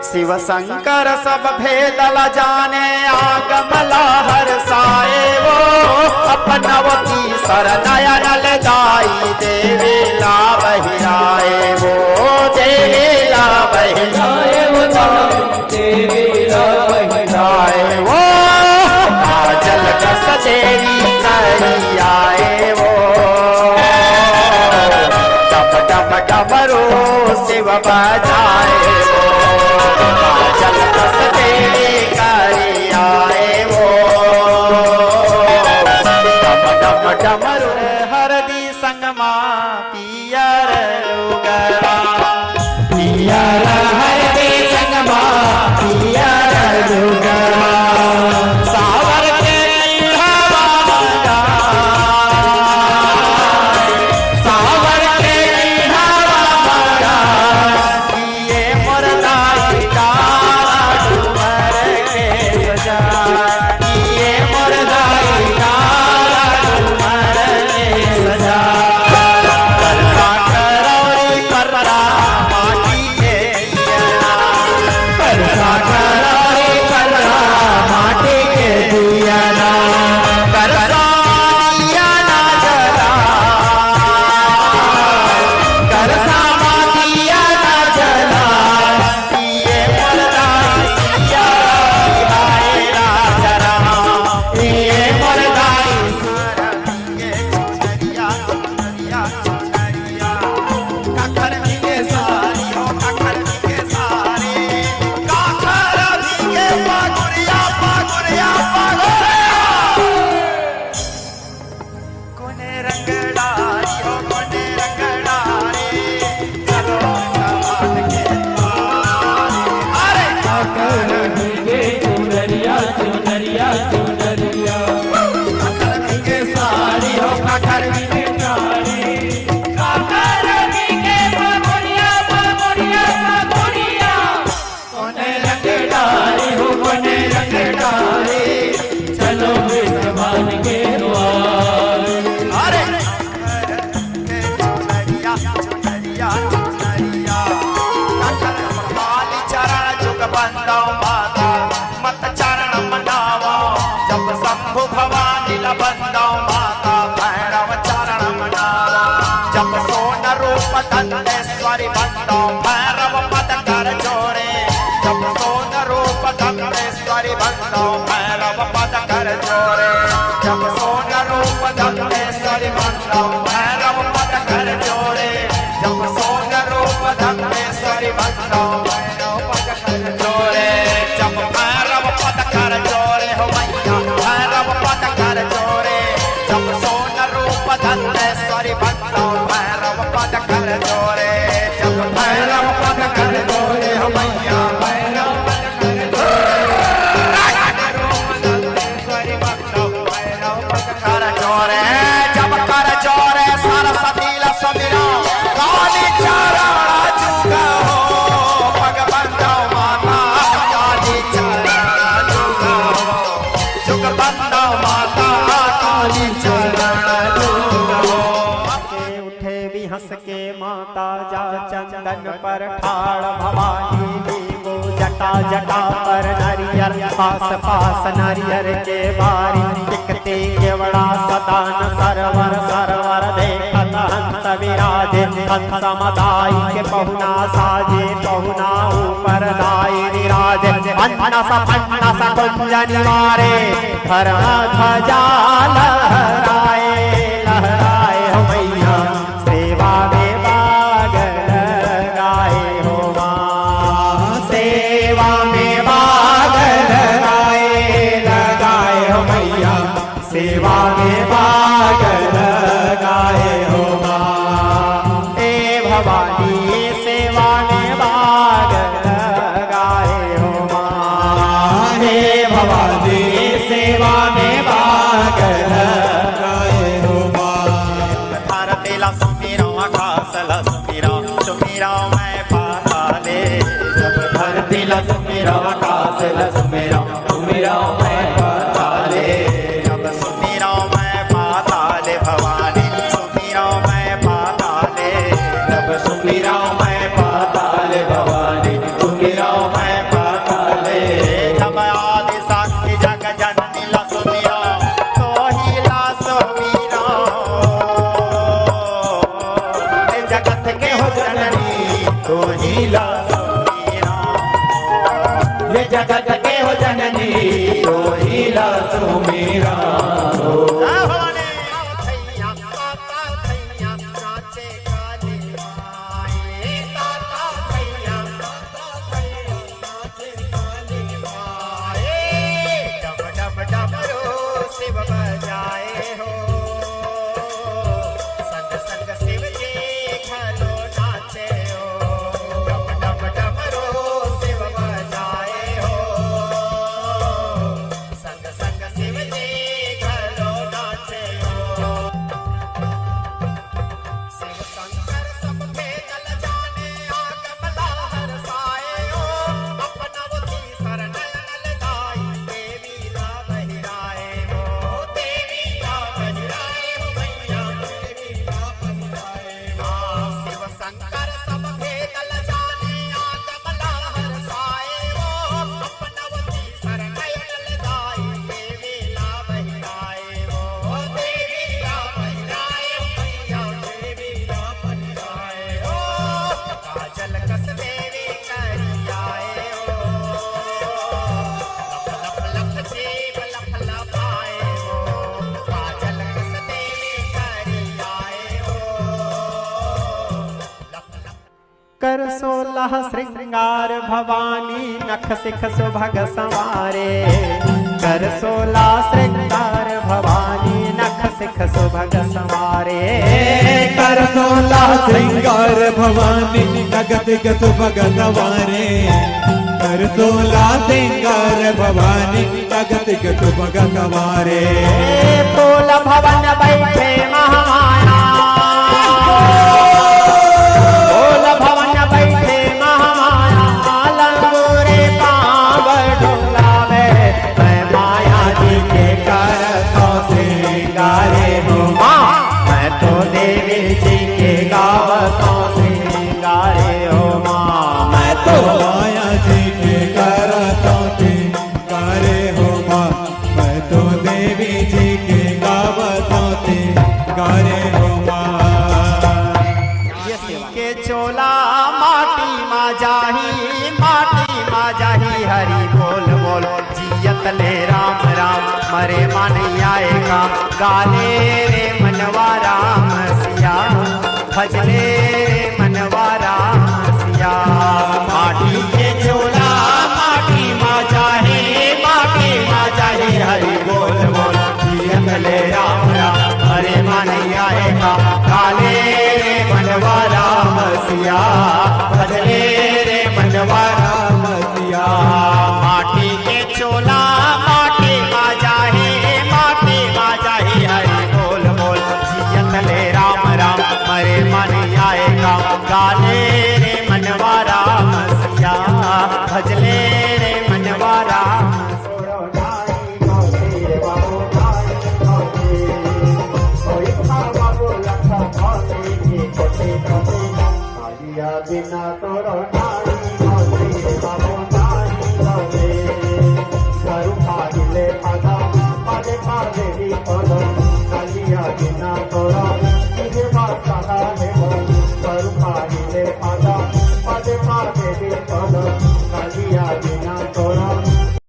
शिव शंकर सब भेदल जाने आगमला हरसाए वो अपनवती शरणयन दाई देवी ला बहिराए वो देवी ला बहिराए वो देवी ला बहिराए वो काजल कस देवी करी आए वो डब डब डबरो शिव बजाए डमरू हरदी संगमा पियर लुगरा पियर हरदी संगमा पियर लुगरा सावर के हवा मंगा सावर के हवा मंगा ये मुर्दाई डाला डूमर के सजा ये मुर्दाई दंतेश्वरी बंदो भैरव पद कर जोरे जब सोन रूप दंतेश्वरी बंदो भैरव पद कर जोरे जब सोन रूप दंतेश्वरी बंदो भैरव पद कर जोरे जब सोन रूप दंतेश्वरी बंदो भैरव पद कर जोरे जब भैरव पद कर जोरे हो मैया भैरव पद कर जोरे जब सोन रूप दंतेश्वरी बंदो भैरव पद कर जोरे जब भैरव पद कर जोरे हो मैया भैरव पद कर जोरे भैरव पद कर जोरे जब कर जोरे सरस्वती लक्ष्मीरा काली चरण जुगा हो भगवंतो माता काली चरण जुगा हो जुगबंदो माता काली चरण जुगा हो हंस के माता जा चंदन पर ठाड़ भवानी वो जटा जटा पर नरियर पास पास नरियर के बारी टिकते केवड़ा सदान सरवर सरवर देखत हंस विराजे हंस मदाई के पहुना साजे पहुना ऊपर दाई विराजे अन्नस कुंज निवारे धरा ध्वजा लहराए लहराए हो मैया सेवा में बाग लगाए हो माँ सेवा में बाग लगाए हो मैया सेवा में बाग लगाए हो माँ हे भवानी सेवा में बाग लगाए हो माँ हे भवानी सेवा में बाग लगाए हो सुमीरा मैं पाताले जब धरती सुमीरा आकाश सुमीरा सुमीरा मैं पाताले जब सुमीरा मैं पाताले भवानी सुमीरा मैं पाताले जब सुमीरा मैं पाताले भवानी सुमीरा मैं जगत के हो जननी तो ही लासो मेरा हो। कर 16 श्रृंगार भवानी नख सिख सुभग संवारे। कर 16 श्रृंगार भवानी नख सिख सुभग संवारे। कर 16 श्रृंगार भवानी नख सिख सुभग संवारे। कर 16 श्रृंगार भवानी नख सिख सुभग संवारे। फूल भवन बैठे महामाया। चोला माटी मा जाही हरि बोल बोल जियत ले राम राम मरे मन आएगा। गाले रे मनवा राम सिया भजले रे मनवा राम सिया। माटी के चोला माटी मा जाही हरि बोल बोल जियत ले राम राम मरे मन आएगा। गाले रे मनवा राम सिया भजले रे मनवा राम सिया। माटी के चोला माटी मा जाही हरि बोल बोल जियत ले राम राम मरे मन आएगा। गाले रे मनवा राम सिया भजले